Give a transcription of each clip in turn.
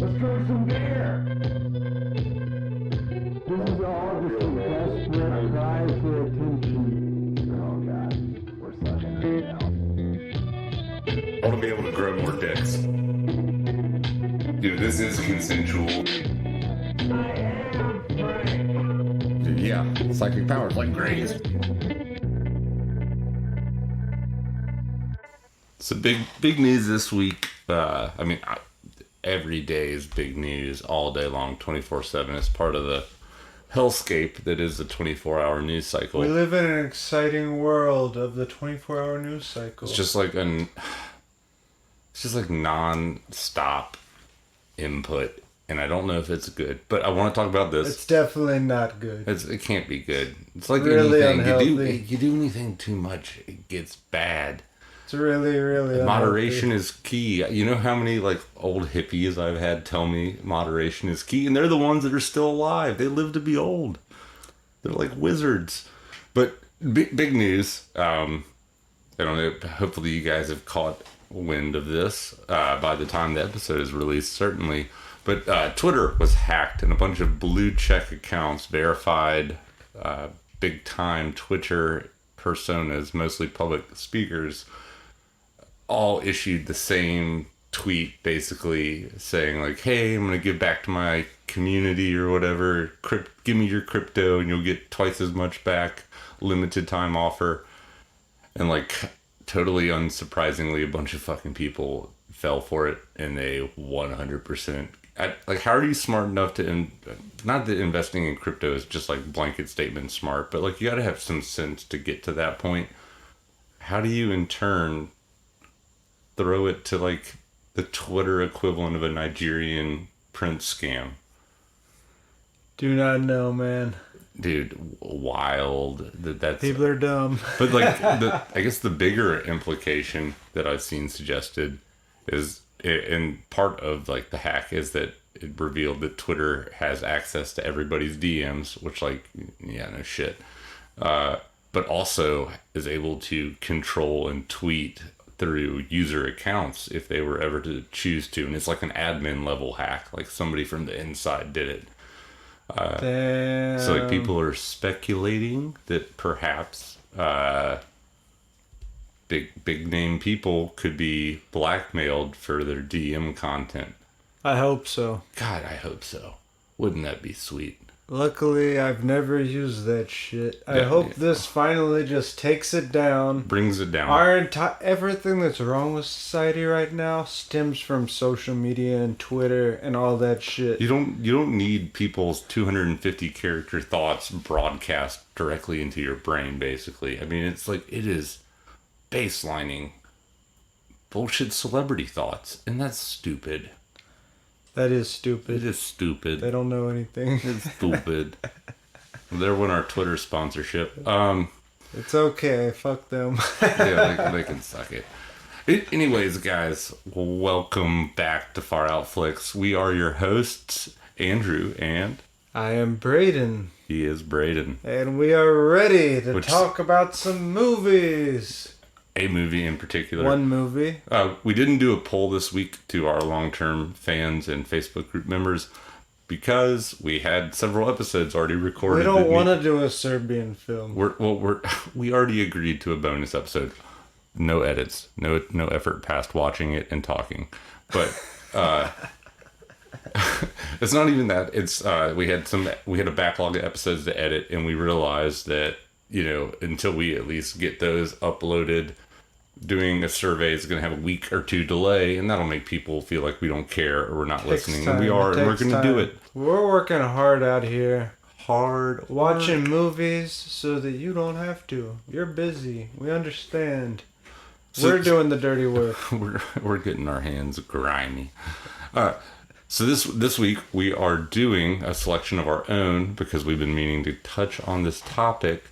Let's drink some beer. This is all just a desperate cry for attention. Oh God, we're sucking right now. I want to be able to grow more dicks. Dude, this is consensual. I am Frank. Dude, yeah, psychic powers like crazy. So big news this week. Every day is big news all day long, 24/7. It's part of the hellscape that is the 24-hour news cycle. We live in an exciting world of the 24-hour news cycle. It's just like non-stop input, and I don't know if it's good, but I want to talk about this. It's definitely not good. It can't be good. It's like really anything. unhealthy. You do anything too much, it gets bad. It's really, really Moderation unhealthy. is key. You know how many like old hippies I've had tell me moderation is key, and they're the ones that are still alive. They live to be old. They're like wizards. But big news. I don't know. Hopefully, you guys have caught wind of this by the time the episode is released. Certainly, but Twitter was hacked, and a bunch of blue check accounts, verified, big time Twitter personas, mostly public speakers, all issued the same tweet basically saying like, hey, I'm going to give back to my community or whatever. Give me your crypto and you'll get twice as much back. Limited time offer. And like totally unsurprisingly, a bunch of fucking people fell for it and they 100%. How are you smart enough to, not that investing in crypto is just like blanket statement smart, but like you got to have some sense to get to that point. How do you in turn throw it to like the Twitter equivalent of a Nigerian prince scam? Do not know, man. Dude, wild. That's People are dumb. But like, I guess the bigger implication that I've seen suggested is, and part of like the hack is that it revealed that Twitter has access to everybody's DMs, which like, yeah, no shit. But also is able to control and tweet through user accounts if they were ever to choose to. And it's like an admin level hack, like somebody from the inside did it. Damn. So like people are speculating that perhaps big name people could be blackmailed for their DM content. I hope so. God, I hope so. Wouldn't that be sweet? Luckily, I've never used that shit. I hope this finally just takes it down. Brings it down. Everything that's wrong with society right now stems from social media and Twitter and all that shit. You don't need people's 250 character thoughts broadcast directly into your brain, basically. I mean, it's like, it is baselining bullshit celebrity thoughts, and that's stupid. That is stupid. It is stupid. They don't know anything. It's stupid. They're won our Twitter sponsorship. It's okay. Fuck them. Yeah, they can suck it. Anyways, guys, welcome back to Far Out Flicks. We are your hosts, Andrew, and I am Braden. he is Braden. And we are ready to talk about some movies. A movie in particular. One movie. We didn't do a poll this week to our long-term fans and Facebook group members because we had several episodes already recorded. We don't want to do a Serbian film. We already agreed to a bonus episode. No edits, no effort past watching it and talking. But it's not even that. It's we had a backlog of episodes to edit, and we realized that, you know, until we at least get those uploaded, doing a survey is going to have a week or two delay, and that'll make people feel like we don't care or we're not listening. And we are, and we're going to do it. We're working hard out here. Hard watching movies so that you don't have to. You're busy. We understand. We're doing the dirty work. We're getting our hands grimy. So this week we are doing a selection of our own because we've been meaning to touch on this topic.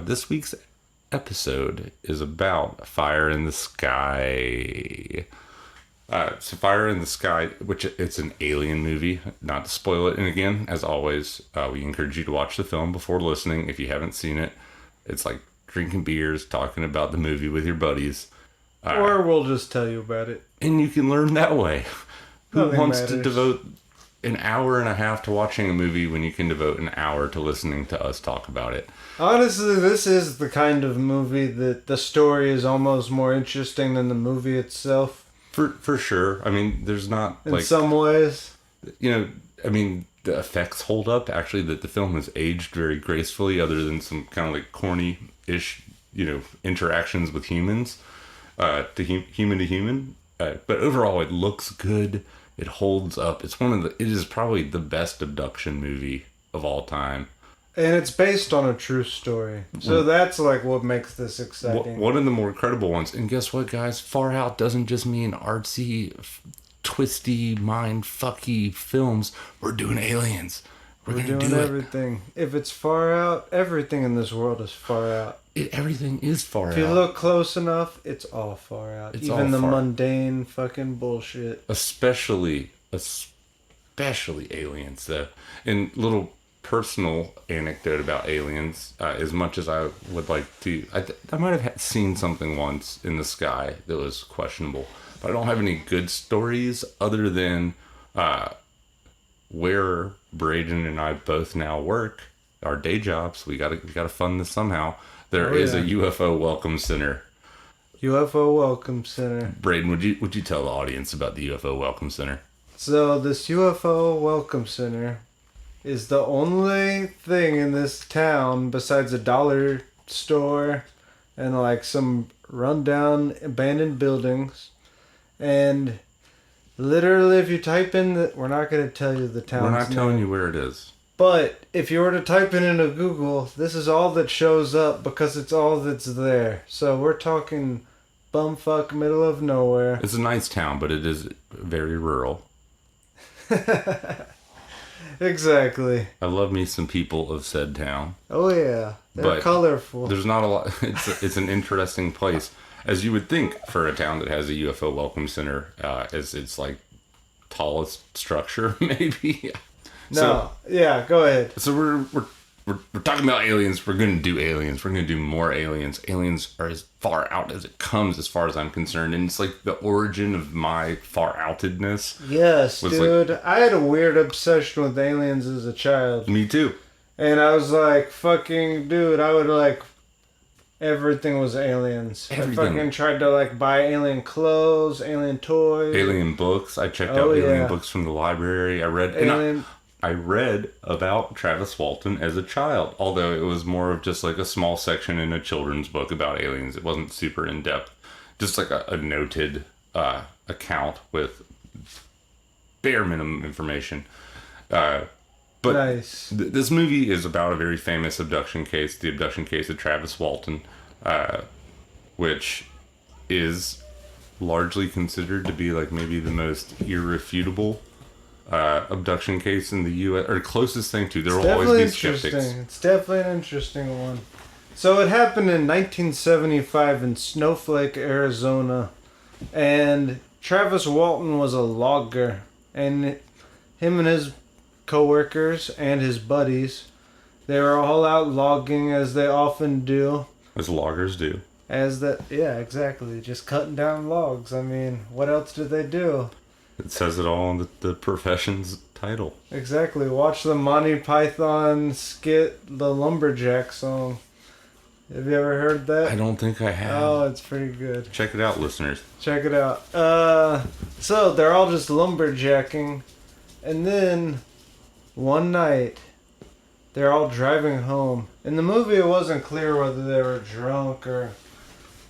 This week's episode is about Fire in the Sky. So Fire in the Sky, which it's an alien movie, not to spoil it. And again, as always, we encourage you to watch the film before listening if you haven't seen it. It's like drinking beers, talking about the movie with your buddies. Or we'll just tell you about it. And you can learn that way. Who Nothing wants to matters. devote an hour and a half to watching a movie when you can devote an hour to listening to us talk about it? Honestly, this is the kind of movie that the story is almost more interesting than the movie itself. For sure. I mean, there's not In like, some ways. I mean, the effects hold up. Actually, that the film has aged very gracefully, other than some kind of like corny-ish, interactions with humans, human to human. But overall, it looks good. It holds up. It is probably the best abduction movie of all time. And it's based on a true story. So that's like what makes this exciting. One of the more credible ones. And guess what, guys? Far Out doesn't just mean artsy, twisty, mind-fucky films. We're doing aliens. We're going to doing do it. everything. If it's far out, everything in this world is far out. Everything is far out. If you look close enough, it's all far out. It's Even all the far. mundane fucking bullshit. Especially aliens, though. And little personal anecdote about aliens, as much as I would like to, I might have seen something once in the sky that was questionable, but I don't have any good stories other than where Braden and I both now work, our day jobs. We gotta fund this somehow. There is a UFO welcome center. UFO Welcome Center. Braden, would you tell the audience about the UFO welcome center? So this UFO Welcome Center is the only thing in this town besides a dollar store and like some rundown abandoned buildings. And literally, if you type in we're not going to tell you the town's name. We're not telling you where it is. But if you were to type it into Google, this is all that shows up because it's all that's there. So we're talking bumfuck middle of nowhere. It's a nice town, but it is very rural. Exactly. I love me some people of said town. Oh yeah, they're But colorful. There's not a lot. It's an interesting place, as you would think for a town that has a UFO welcome center as its like tallest structure, maybe. No, yeah, go ahead. So we're talking about aliens. We're going to do aliens. We're going to do more aliens. Aliens are as far out as it comes, as far as I'm concerned. And it's like the origin of my far outedness. Yes, was dude. I had a weird obsession with aliens as a child. Me too. And I was like, fucking, dude, I would like, everything was aliens. Everything. I fucking tried to like buy alien clothes, alien toys. Alien books. I checked Oh, out alien yeah. books from the library. I read. Alien. I read about Travis Walton as a child, although it was more of just like a small section in a children's book about aliens. It wasn't super in depth, just like a noted account with bare minimum information. But Nice. this movie is about a very famous abduction case, the abduction case of Travis Walton, which is largely considered to be like maybe the most irrefutable abduction case in the U.S. or closest thing to. There will always be skeptics. It's definitely an interesting one. So it happened in 1975 in Snowflake, Arizona, and Travis Walton was a logger, and him and his co-workers and his buddies, they were all out logging as they often do. As loggers do. Yeah, exactly, just cutting down logs. I mean, what else did they do? It says it all in the profession's title. Exactly. Watch the Monty Python skit, the Lumberjack song. Have you ever heard that? I don't think I have. Oh, it's pretty good. Check it out, listeners. Check it out. So they're all just lumberjacking, and then one night they're all driving home. In the movie, it wasn't clear whether they were drunk or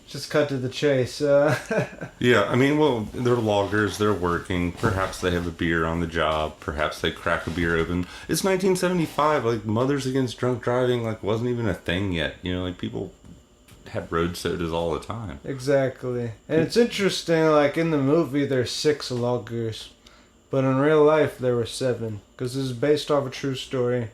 just cut to the chase. Yeah, I mean, well, they're loggers, they're working. Perhaps they have a beer on the job. Perhaps they crack a beer open. It's 1975. Like, Mothers Against Drunk Driving, like, wasn't even a thing yet. You know, like, people had road sodas all the time. Exactly. And it's interesting, like, in the movie, there's 6 loggers. But in real life, there were 7. Because this is based off a true story.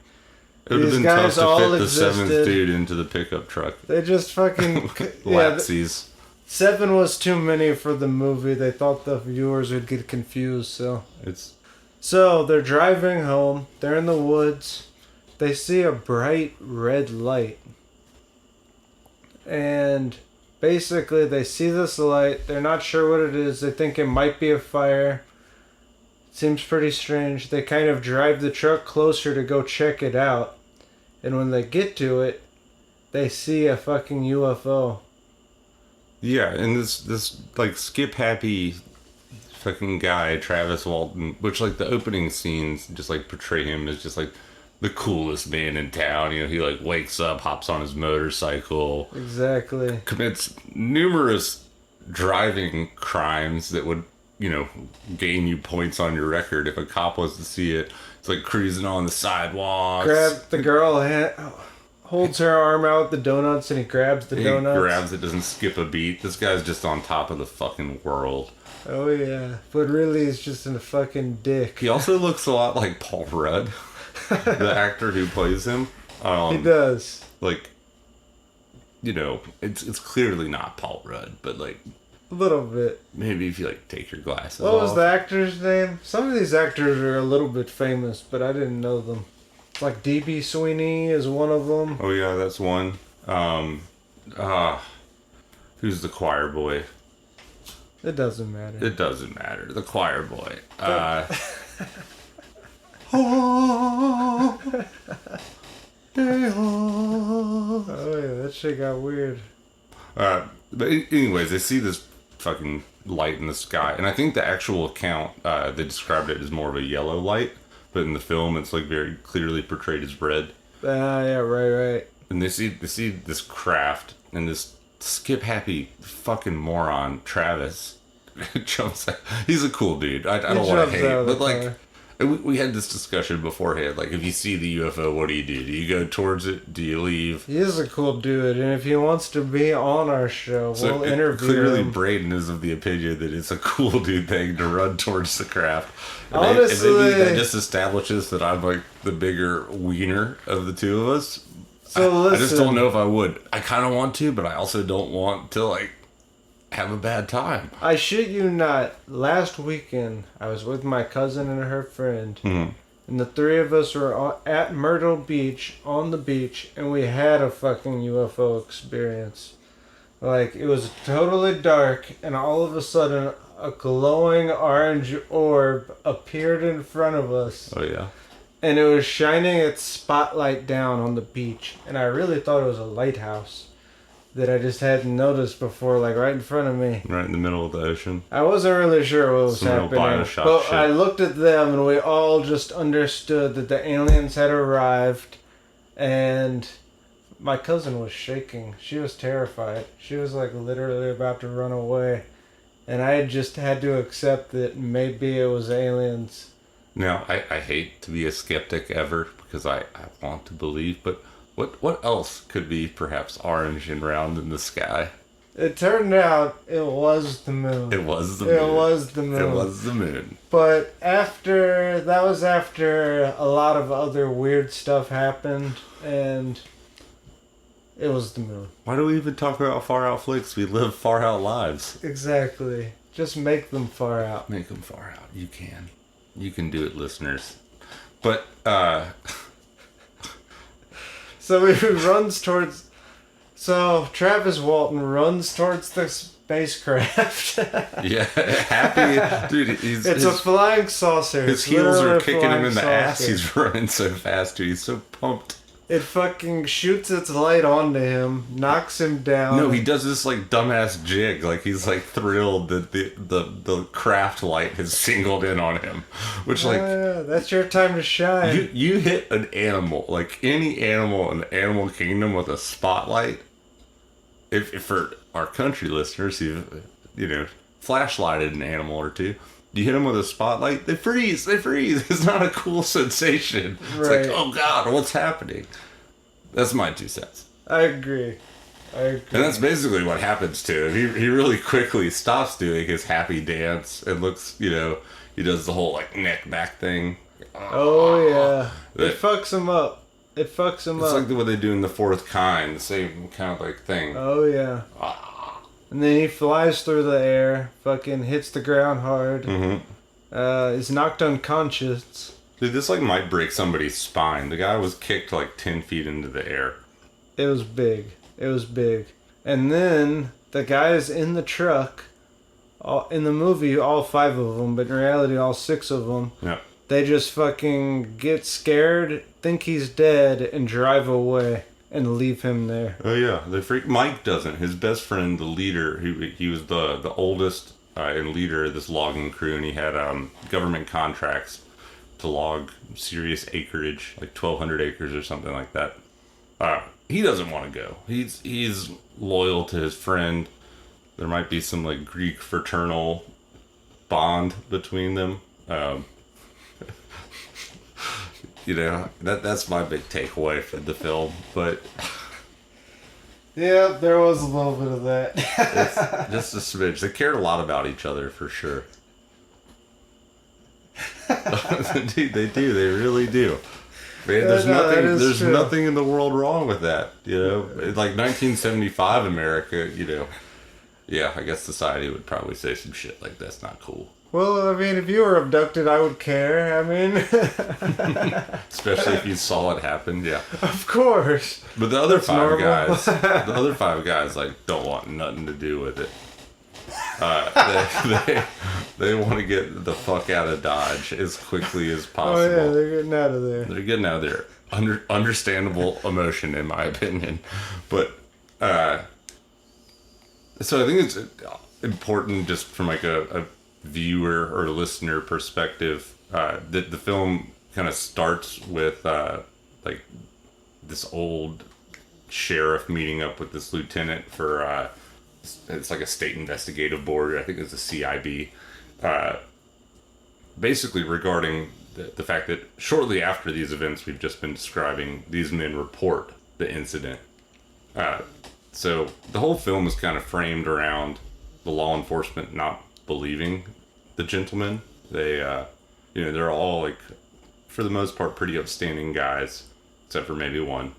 It would have These been tough guys to all fit the existed. 7th dude into the pickup truck. They just fucking... Lapsies. 7 was too many for the movie. They thought the viewers would get confused, so... So, they're driving home. They're in the woods. They see a bright red light. And basically, they see this light. They're not sure what it is. They think it might be a fire. Seems pretty strange. They kind of drive the truck closer to go check it out. And when they get to it, they see a fucking UFO. Yeah, and this like skip happy fucking guy, Travis Walton, which like the opening scenes just like portray him as just like the coolest man in town. You know, he like wakes up, hops on his motorcycle, Exactly. commits numerous driving crimes that would, you know, gain you points on your record if a cop was to see it. It's like cruising on the sidewalks. Grab the girl, holds her arm out with the donuts, and he grabs the donuts. He grabs it, doesn't skip a beat. This guy's just on top of the fucking world. Oh yeah, but really he's just a fucking dick. He also looks a lot like Paul Rudd, the actor who plays him. He does. Like, you know, it's clearly not Paul Rudd, but like A little bit. maybe if you like take your glasses What off. was the actor's name? Some of these actors are a little bit famous, but I didn't know them. Like D.B. Sweeney is one of them. Oh yeah, that's one. Who's the choir boy? It doesn't matter. It doesn't matter. The choir boy. Oh yeah, that shit got weird. But anyways, they see this fucking light in the sky, and I think the actual account they described it as more of a yellow light, but in the film it's like very clearly portrayed as red. Yeah, right. And they see this craft, and this skip happy fucking moron Travis jumps out. He's a cool dude. I don't want to hate, but like we had this discussion beforehand. Like, if you see the UFO, what do? Do you go towards it? Do you leave? He is a cool dude, and if he wants to be on our show, we'll interview clearly him. Braden is of the opinion that it's a cool dude thing to run towards the craft. And Honestly, maybe that just establishes that I'm like the bigger wiener of the two of us. So I just listen. don't know if I would. I kind of want to, but I also don't want to like have a bad time. I shit you not. Last weekend, I was with my cousin and her friend, Mhm. and the three of us were at Myrtle Beach on the beach, and we had a fucking UFO experience. Like, it was totally dark, and all of a sudden, a glowing orange orb appeared in front of us, Oh yeah. and it was shining its spotlight down on the beach, and I really thought it was a lighthouse that I just hadn't noticed before, like right in front of me. Right in the middle of the ocean. I wasn't really sure what was Some real happening, Bioshock but shit. I looked at them and we all just understood that the aliens had arrived, and my cousin was shaking. She was terrified. She was like literally about to run away, and I just had to accept that maybe it was aliens. Now, I hate to be a skeptic ever because I want to believe, but what else could be perhaps orange and round in the sky? It turned out it was the moon. It was the moon. It was the moon. It was the moon. But after a lot of other weird stuff happened, and it was the moon. Why do we even talk about far out flicks? We live far out lives. Exactly. Just make them far out. Make them far out. You can. You can do it, listeners. But, So he runs towards. So Travis Walton runs towards the spacecraft. yeah, happy. Dude, It's a flying saucer. his It's heels literally are a kicking him flying in the ass. saucer. He's running so fast, dude. He's so pumped. It fucking shoots its light onto him, knocks him down. No, he does this like dumbass jig. Like he's like thrilled that the craft light has singled in on him. Which like that's your time to shine. you hit an animal, like any animal in the animal kingdom with a spotlight. If for our country listeners who flashlighted an animal or two, you hit them with a spotlight, they freeze. It's not a cool sensation. It's Right. like, oh God, what's happening? That's my 2 cents. I agree. And that's basically what happens to him. He really quickly stops doing his happy dance and looks, he does the whole like neck back thing. Oh yeah. That- It fucks him up. It fucks him It's up. like what they do in The Fourth Kind, the same kind of like thing. Oh yeah. And then he flies through the air, fucking hits the ground hard. Mm-hmm. Is knocked unconscious. Dude, this like might break somebody's spine. The guy was kicked like 10 feet into the air. It was big. And then the guys in the truck in the movie, all 5 of them, but in reality, all 6 of them. Yeah. They just fucking get scared, think he's dead, and drive away and leave him there. Oh yeah, Mike doesn't. His best friend, the leader, he was the oldest and leader of this logging crew, and he had government contracts to log serious acreage, like 1,200 acres or something like that. He doesn't want to go. He's loyal to his friend. There might be some like Greek fraternal bond between them. You know, that's my big takeaway from the film. But yeah, there was a little bit of that. it's just a smidge. They cared a lot about each other for sure. Dude, they do. They really do. Man, there's nothing in the world wrong with that. You know, like 1975 America. You know, yeah, I guess society would probably say some shit like that's not cool. Well, I mean, if you were abducted, I would care. I mean, especially if you saw it happen. Yeah, of course. But the other five guys, like don't want nothing to do with it. They want to get the fuck out of Dodge as quickly as possible. Oh yeah, they're getting out of there. They're getting out of there. Understandable emotion, in my opinion, but so I think it's important, just from like a viewer or listener perspective, that the film kind of starts with like this old sheriff meeting up with this lieutenant for it's like a state investigative board. I think it's a CIB. Basically regarding the fact that shortly after these events we've just been describing, these men report the incident. So the whole film is kind of framed around the law enforcement not believing the gentlemen. They, you know, they're all like, for the most part, pretty upstanding guys, except for maybe one.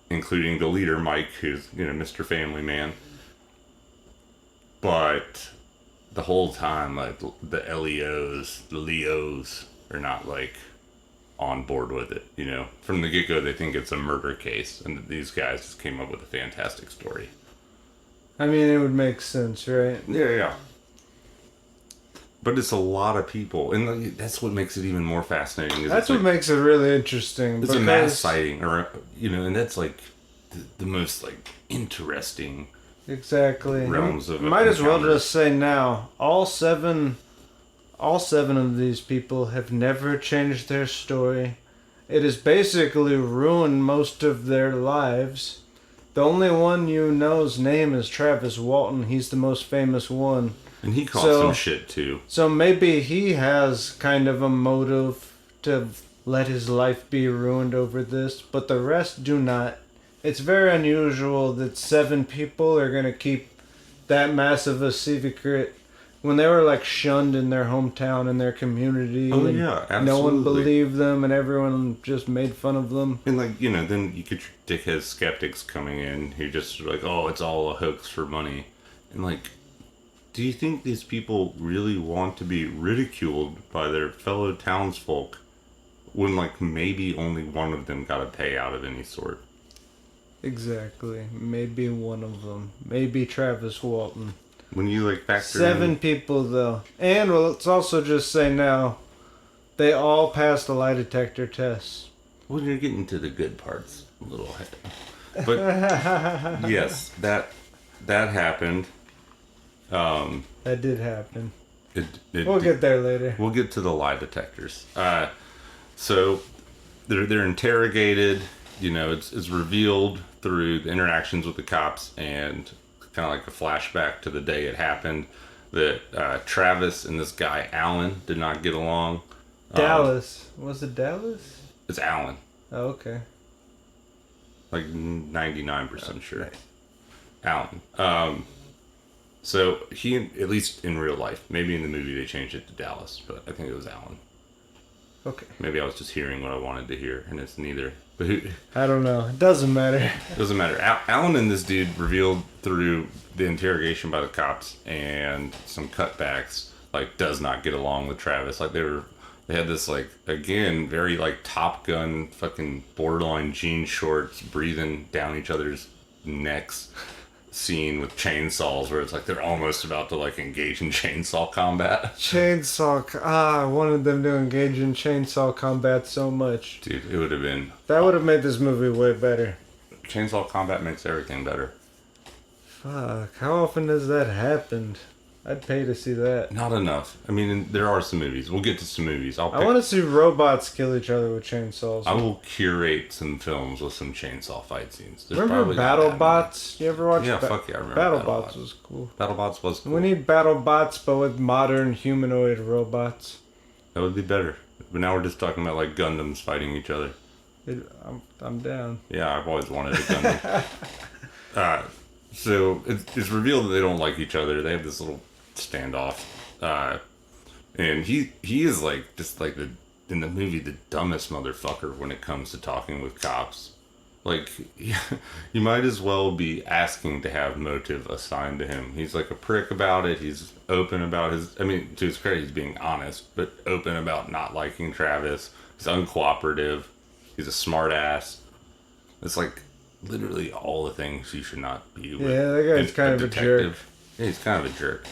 Including the leader, Mike, who's, you know, Mr. Family Man. But the whole time, like, the Leos are not, like, on board with it, you know. From the get-go, they think it's a murder case, and these guys just came up with a fantastic story. I mean, it would make sense, right? Yeah. But it's a lot of people, and that's what makes it even more fascinating. That's what makes it really interesting. It's a mass sighting, or, you know, and that's like the most like interesting. Exactly. Realms of might as well just say now, all seven of these people have never changed their story. It has basically ruined most of their lives. The only one you know's name is Travis Walton. He's the most famous one. And he caught some shit too. So maybe he has kind of a motive to let his life be ruined over this, but the rest do not. It's very unusual that 7 people are going to keep that massive a secret when they were like shunned in their hometown and their community. Oh yeah, absolutely. No one believed them and everyone just made fun of them. And like, you know, then you get your dickhead skeptics coming in who just like, oh, it's all a hoax for money. And like, do you think these people really want to be ridiculed by their fellow townsfolk when, like, maybe only one of them got a payout of any sort? Exactly. Maybe one of them. Maybe Travis Walton. When you, like, factor 7 people, though. And, well, let's also just say now, they all passed the lie detector test. Well, you're getting to the good parts a little ahead. But, yes, that happened. That did happen. We'll get there later. We'll get to the lie detectors. So they're interrogated. You know, it's revealed through the interactions with the cops and kind of like a flashback to the day it happened that Travis and this guy Alan did not get along. Dallas. Was it Dallas? It's Alan. Oh, okay. Like 99% sure. Nice. Alan. So he, at least in real life, maybe in the movie they changed it to Dallas, but I think it was Alan. Okay. Maybe I was just hearing what I wanted to hear, and it's neither. But I don't know. It doesn't matter. It doesn't matter. Alan and this dude revealed through the interrogation by the cops and some cutbacks, like, does not get along with Travis. Like, they had this, like, again, very, like, Top Gun fucking borderline jean shorts breathing down each other's necks. scene with chainsaws where it's like they're almost about to like engage in chainsaw combat. I wanted them to engage in chainsaw combat so much. Dude, it would have been... That would have made this movie way better. Chainsaw combat makes everything better. Fuck, how often does that happen? I'd pay to see that. Not enough. I mean, there are some movies. We'll get to some movies. I want to see robots kill each other with chainsaws. I will curate some films with some chainsaw fight scenes. There's remember BattleBots? You ever watch? Yeah, fuck yeah, I remember BattleBots was cool. BattleBots was cool. We need BattleBots, but with modern humanoid robots. That would be better. But now we're just talking about like Gundams fighting each other. I'm down. Yeah, I've always wanted a Gundam. So it's revealed that they don't like each other. They have this little standoff, and he is like just like in the movie the dumbest motherfucker when it comes to talking with cops. Like you might as well be asking to have motive assigned to him. He's like a prick about it. He's open about his. I mean, to his credit, he's being honest, but open about not liking Travis. He's uncooperative. He's a smart ass. It's like literally all the things you should not be with. Yeah, that guy's kind of a jerk. Yeah, he's kind of a jerk.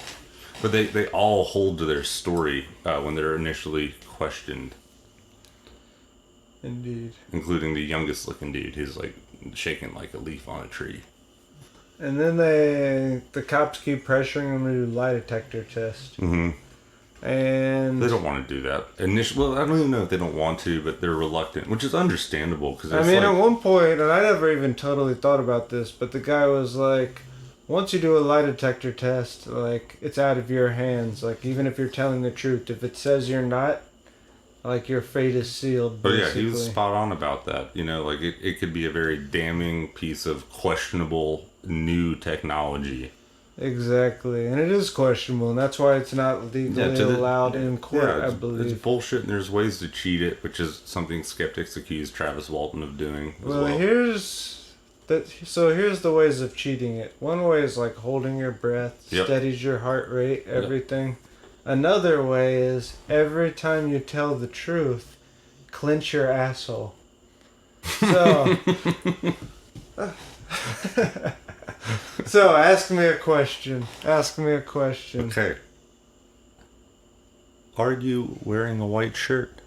But they all hold to their story when they're initially questioned. Indeed. Including the youngest looking dude who's like shaking like a leaf on a tree. And then the cops keep pressuring him to do lie detector test. Mm-hmm. And they don't want to do that. Well, I don't even know if they don't want to, but they're reluctant, which is understandable. Cause I mean, at one point, and I never even totally thought about this, but the guy was like, once you do a lie detector test, like, it's out of your hands. Like, even if you're telling the truth, if it says you're not, like, your fate is sealed, basically. But yeah, he was spot on about that. You know, like, it could be a very damning piece of questionable new technology. Exactly, and it is questionable, and that's why it's not legally allowed in court, I believe. It's bullshit, and there's ways to cheat it, which is something skeptics accuse Travis Walton of doing as well. Here's the ways of cheating it. One way is like holding your breath, steadies your heart rate, everything. Yep. Another way is every time you tell the truth, clench your asshole. So... So, ask me a question. Okay. Are you wearing a white shirt?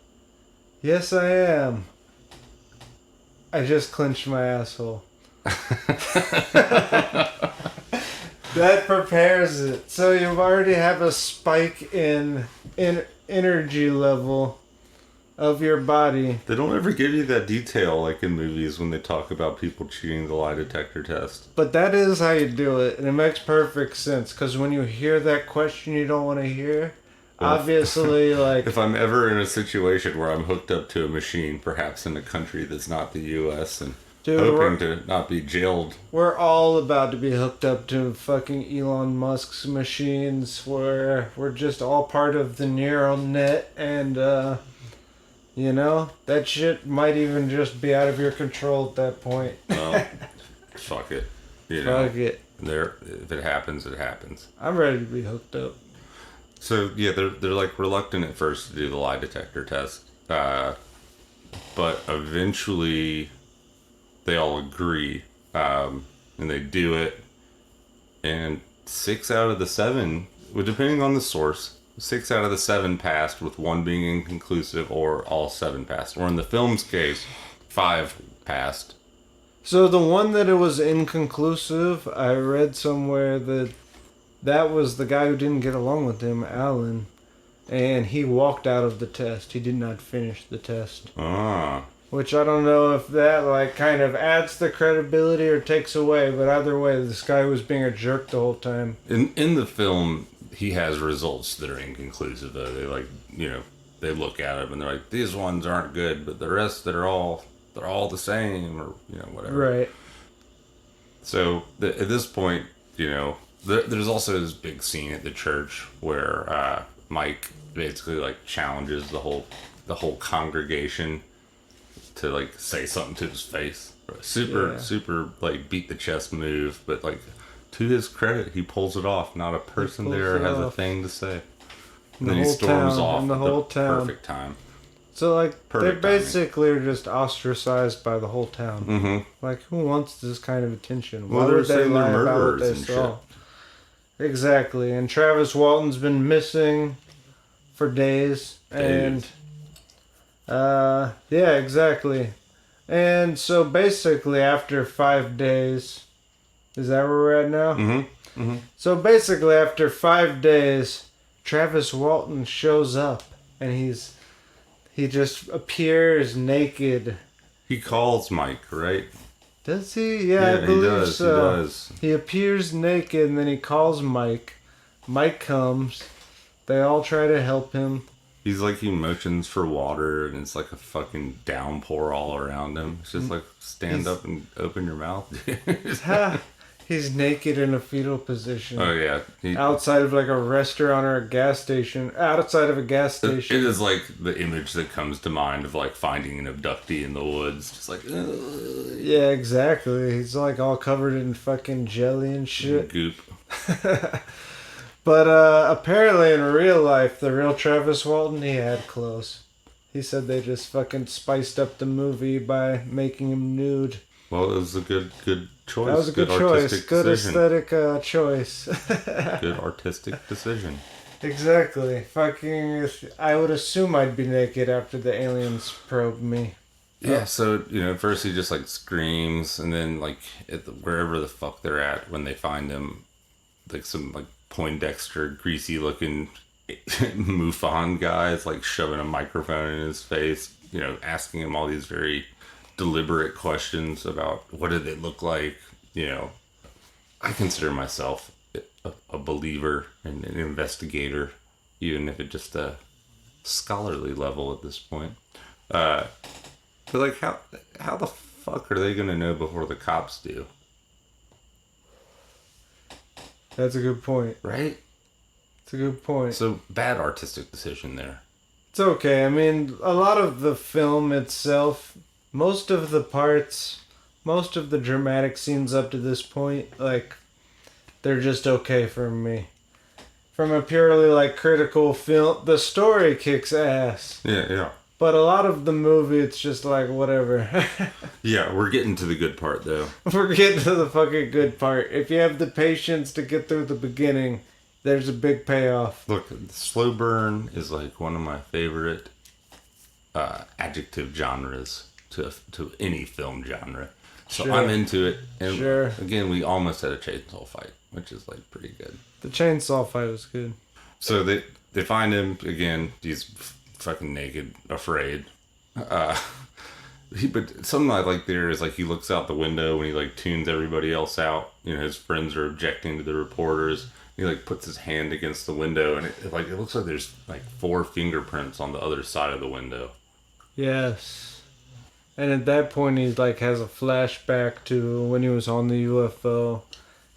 Yes, I am. I just clenched my asshole. That prepares it. So you already have a spike in energy level of your body. They don't ever give you that detail like in movies when they talk about people cheating the lie detector test. But that is how you do it, and it makes perfect sense, because when you hear that question you don't want to hear, obviously, like... If I'm ever in a situation where I'm hooked up to a machine, perhaps in a country that's not the U.S., and hoping to not be jailed... We're all about to be hooked up to fucking Elon Musk's machines, where we're just all part of the neural net, and, you know, that shit might even just be out of your control at that point. Well, fuck it. You know, fuck it. If it happens, it happens. I'm ready to be hooked up. So, yeah, they're like reluctant at first to do the lie detector test. But eventually they all agree. And they do it. And 6 out of the 7, well, depending on the source, 6 out of the 7 passed, with 1 being inconclusive, or all 7 passed. Or in the film's case, 5 passed. So the one that it was inconclusive, I read somewhere that was the guy who didn't get along with him, Alan, and he walked out of the test. He did not finish the test. Ah. Which I don't know if that like kind of adds the credibility or takes away, but either way, this guy was being a jerk the whole time. In the film, he has results that are inconclusive, though. They like, you know, they look at them and they're like, these ones aren't good, but the rest they're all the same, or, you know, whatever. Right. So at this point, you know, there's also this big scene at the church where Mike basically like challenges the whole congregation to like say something to his face. Super like beat the chest move, but like, to his credit, he pulls it off. Not a person there has a thing to say. And then he storms off at the perfect time. So, like, Perfect they timing. basically are just ostracized by the whole town. Mm-hmm. Like, who wants this kind of attention? Well, Why they're would they saying they're lie about what murderers they and saw? Exactly. And Travis Walton's been missing for days. And, yeah, exactly. And so basically, after 5 days, is that where we're at now? Mm-hmm. Mm-hmm. So basically, after 5 days, Travis Walton shows up, and he just appears naked. He calls Mike, right? Does he? Yeah, I he believe does. so. He does. He appears naked, and then he calls Mike. Mike comes. They all try to help him. He's like, he motions for water, and it's like a fucking downpour all around him. It's just like, stand up and open your mouth. He's naked in a fetal position. Oh, yeah. Outside of like a restaurant or a gas station. Outside of a gas It station. is like the image that comes to mind of like finding an abductee in the woods. Just like, ugh. Yeah, exactly. He's like all covered in fucking jelly and shit. Goop. But apparently in real life, the real Travis Walton, he had clothes. He said they just fucking spiced up the movie by making him nude. Well, it was a good choice. That was a good choice. Artistic Good decision. aesthetic choice. Good artistic decision. Exactly. Fucking, I would assume I'd be naked after the aliens probed me. Yeah, so, at first he just like screams, and then like wherever the fuck they're at when they find him, like some like Poindexter greasy looking MUFON guy is like shoving a microphone in his face, asking him all these very deliberate questions about what did it look like. I consider myself a believer and an investigator, even if it's just a scholarly level at this point. But like, how the fuck are they gonna know before the cops do? That's a good point. Right? It's a good point. So bad artistic decision there. It's okay. I mean, a lot of the film itself, most of the parts, most of the dramatic scenes up to this point, like, they're just okay for me. From a purely, like, critical film, the story kicks ass. Yeah. But a lot of the movie, it's just like, whatever. Yeah, we're getting to the good part, though. We're getting to the fucking good part. If you have the patience to get through the beginning, there's a big payoff. Look, slow burn is like one of my favorite adjective genres to any film genre. So Sure. I'm into it. And Sure. again, we almost had a chainsaw fight, which is like pretty good. The chainsaw fight was good. So they find him again. He's fucking naked, afraid. But something I like there is like he looks out the window when he like tunes everybody else out. His friends are objecting to the reporters. He like puts his hand against the window, and it looks like there's like 4 fingerprints on the other side of the window. Yes. And at that point, he like has a flashback to when he was on the UFO,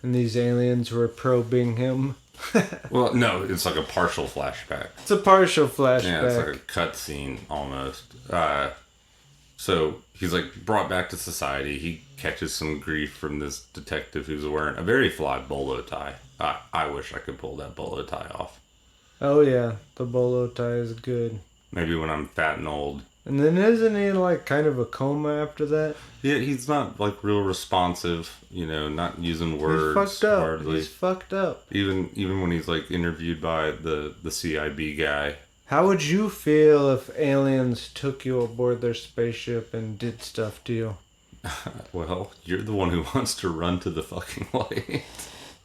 and these aliens were probing him. Well, no, it's like a partial flashback. It's a partial flashback. Yeah, it's like a cut scene almost. So he's like brought back to society. He catches some grief from this detective who's wearing a very fly bolo tie. I wish I could pull that bolo tie off. Oh yeah, the bolo tie is good. Maybe when I'm fat and old. And then isn't he like kind of a coma after that? Yeah, he's not like real responsive. Not using words. He's fucked up. Hardly. He's fucked up. Even when he's like interviewed by the CIB guy. How would you feel if aliens took you aboard their spaceship and did stuff to you? Well, you're the one who wants to run to the fucking light.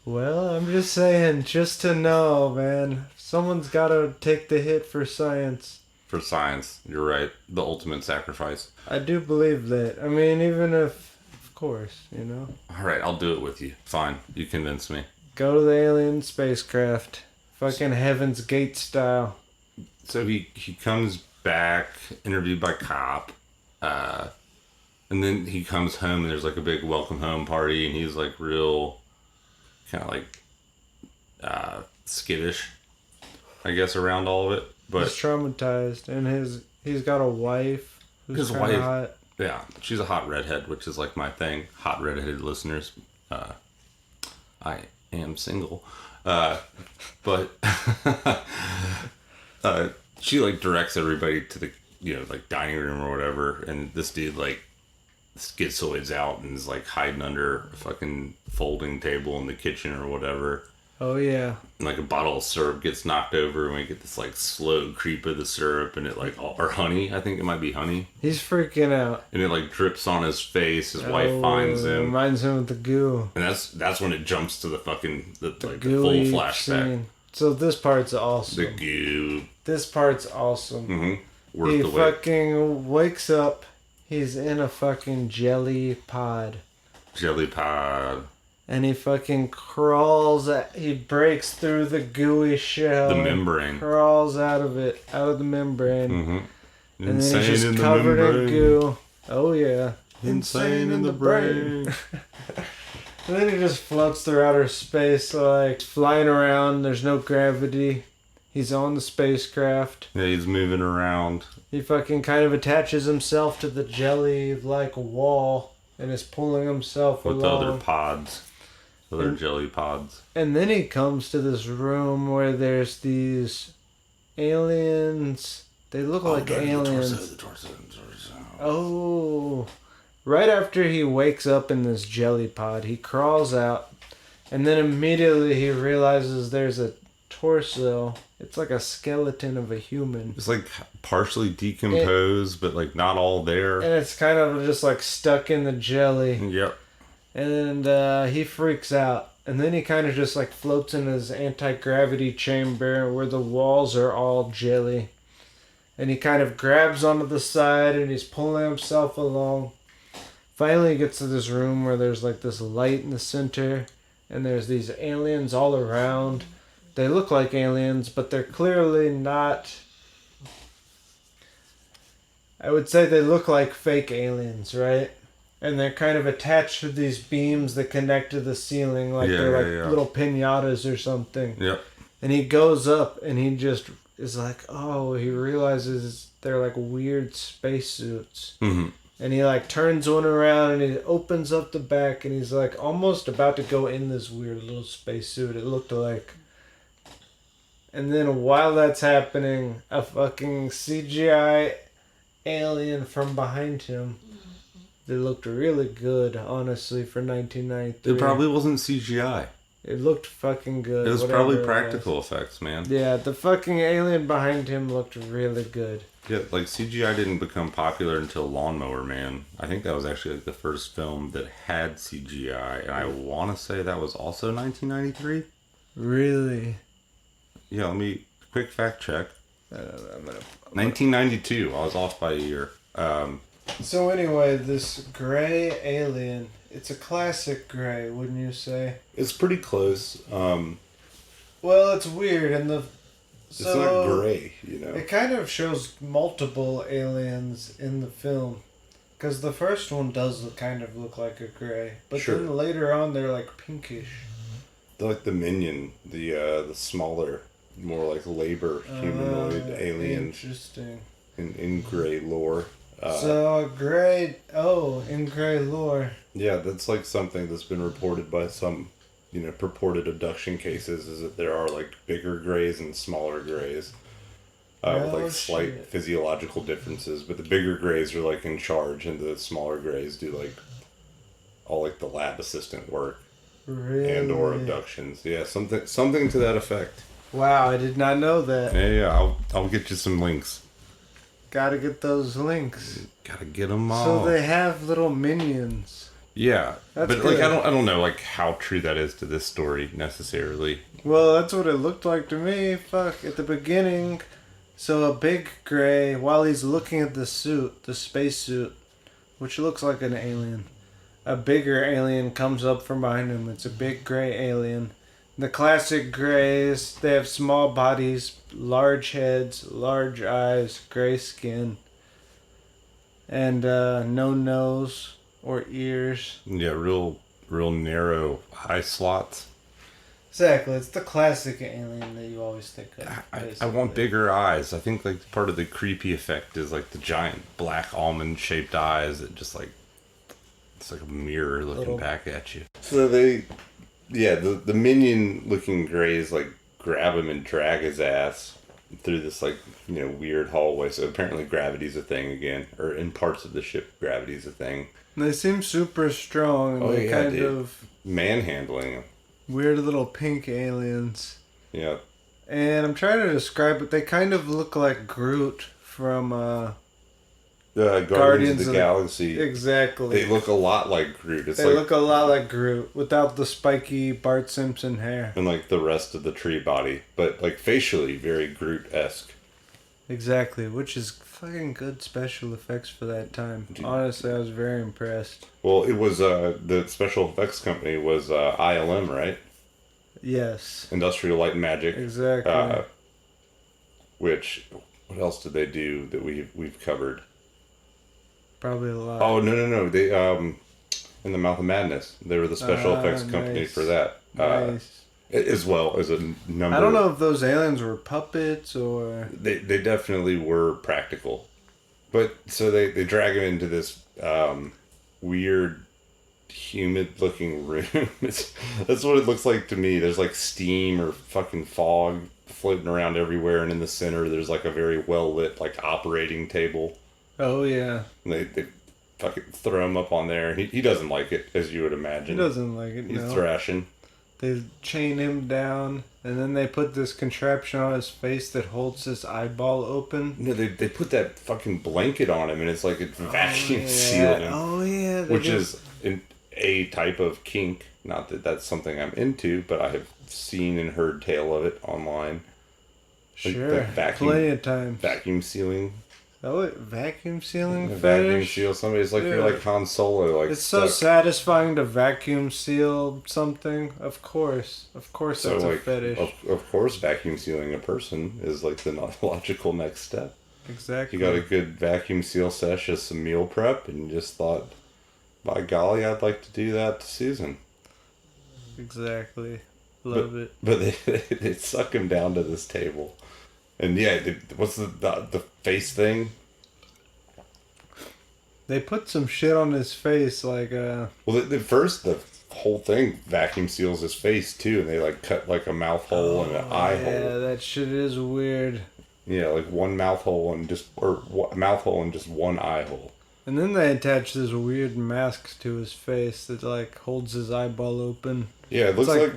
Well, I'm just saying, just to know, man. Someone's gotta take the hit for science. For science, you're right. The ultimate sacrifice. I do believe that. I mean, even if, of course, All right, I'll do it with you. Fine, you convince me. Go to the alien spacecraft. Fucking Heaven's Gate style. So he comes back, interviewed by cop, and then he comes home and there's like a big welcome home party, and he's like real, kind of like skittish, I guess, around all of it. But He's traumatized, and he's got a wife who's his kinda wife, hot. yeah, she's a hot redhead, which is like my thing. Hot redheaded listeners. I am single, but she like directs everybody to like dining room or whatever, and this dude like schizoids out and is like hiding under a fucking folding table in the kitchen or whatever. Oh yeah. And like a bottle of syrup gets knocked over, and we get this like slow creep of the syrup, and it like or honey. I think it might be honey. He's freaking out. And it like drips on his face. His wife finds him. Reminds him of the goo. And that's when it jumps to the fucking the full gooey flashback. Scene. So this part's awesome. The goo. This part's awesome. Mm-hmm. He fucking wakes up. He's in a fucking jelly pod. Jelly pod. And he fucking crawls. He breaks through the gooey shell. The membrane. Crawls out of it, out of the membrane. Mm-hmm. And then he's just covered in goo. Oh yeah. Insane in the brain. And then he just floats through outer space, like flying around. There's no gravity. He's on the spacecraft. Yeah, he's moving around. He fucking kind of attaches himself to the jelly-like wall and is pulling himself with along. the other pods. Other jelly pods. And then he comes to this room where there's these aliens. They look like aliens. The torso. Oh. Right after he wakes up in this jelly pod, he crawls out. And then immediately he realizes there's a torso. It's like a skeleton of a human. It's like partially decomposed, but like not all there. And it's kind of just like stuck in the jelly. Yep. And he freaks out. And then he kind of just like floats in his anti-gravity chamber where the walls are all jelly. And he kind of grabs onto the side and he's pulling himself along. Finally he gets to this room where there's like this light in the center. And there's these aliens all around. They look like aliens, but they're clearly not. I would say they look like fake aliens, right? And they're kind of attached to these beams that connect to the ceiling, like they're like little piñatas or something. Yep. And he goes up and he just is like, oh, he realizes they're like weird spacesuits. Mm-hmm. And he like turns one around and he opens up the back and he's like almost about to go in this weird little spacesuit, it looked like. And then while that's happening, a fucking CGI alien from behind him. They looked really good, honestly, for 1993. It probably wasn't CGI. It looked fucking good. It was probably practical effects, man. Yeah, the fucking alien behind him looked really good. Yeah, like CGI didn't become popular until Lawnmower Man. I think that was actually like the first film that had CGI, and I want to say that was also 1993. Really? Yeah, let me quick fact check. I'm gonna 1992. I was off by a year. So anyway, this gray alien, it's a classic gray, wouldn't you say? It's pretty close. Well, it's weird, and It's not gray, you know. It kind of shows multiple aliens in the film. Because the first one does kind of look like a gray. But Sure. then later on, they're like pinkish. They're like the Minion, the smaller, more like labor humanoid aliens Interesting. in gray lore. So, in gray lore. Yeah, that's like something that's been reported by some, purported abduction cases, is that there are like bigger grays and smaller grays. With like slight physiological differences, but the bigger grays are like in charge, and the smaller grays do like all like the lab assistant work. Really? And or abductions. Yeah, something to that effect. Wow, I did not know that. Yeah, I'll get you some links. Gotta get those links. Gotta get them all. So they have little minions. Yeah, That's but good. like I don't know like how true that is to this story necessarily. Well, that's what it looked like to me. Fuck, at the beginning. So a big gray, while he's looking at the suit, the spacesuit, which looks like an alien, a bigger alien comes up from behind him. It's a big gray alien. The classic grays, they have small bodies, large heads, large eyes, gray skin, and no nose or ears. Yeah, real narrow eye slots. Exactly, it's the classic alien that you always think of. I want bigger eyes. I think like part of the creepy effect is like the giant black almond shaped eyes that just like it's like a mirror looking back at you. So the minion looking grays like grab him and drag his ass, through this like weird hallway. So apparently gravity's a thing again, or in parts of the ship gravity's a thing. They seem super strong. And they're kind of manhandling them. Weird little pink aliens. Yeah. And I'm trying to describe it. They kind of look like Groot from Guardians of the Galaxy. Exactly. They look a lot like Groot. They look a lot like Groot without the spiky Bart Simpson hair. And like the rest of the tree body. But like facially very Groot-esque. Exactly, which is fucking good special effects for that time. Honestly, I was very impressed. Well, it was the special effects company was ILM, right? Yes. Industrial Light and Magic. Exactly. Which, what else did they do that we've covered? Probably a lot. Oh no! They in the Mouth of Madness, they were the special effects company for that. Nice. As well as a number. I don't know if those aliens were puppets or. They definitely were practical, but so they drag him into this weird, humid-looking room. That's what it looks like to me. There's like steam or fucking fog floating around everywhere, and in the center there's like a very well lit like operating table. Oh yeah. And they fucking throw him up on there. He doesn't like it, as you would imagine. He doesn't like it. He's thrashing. They chain him down, and then they put this contraption on his face that holds his eyeball open. No, they put that fucking blanket on him, and it's like it's vacuum sealed him. Oh yeah, which is a type of kink. Not that that's something I'm into, but I have seen and heard tale of it online. Sure, like plenty of times. Vacuum sealing. Oh, vacuum sealing fetish? Vacuum seal somebody. It's like you're like Han Solo. Like it's so satisfying to vacuum seal something. Of course, that's a fetish. Of course, vacuum sealing a person is like the logical next step. Exactly. You got a good vacuum seal sesh as some meal prep, and you just thought, by golly, I'd like to do that to Susan. Exactly. Love it. But they suck him down to this table. And yeah, what's the face thing? They put some shit on his face, like Well, the whole thing vacuum seals his face too, and they like cut like a mouth hole and an eye hole. Yeah, that shit is weird. Yeah, like one mouth hole and just mouth hole and just one eye hole. And then they attach this weird mask to his face that like holds his eyeball open. Yeah, it looks like.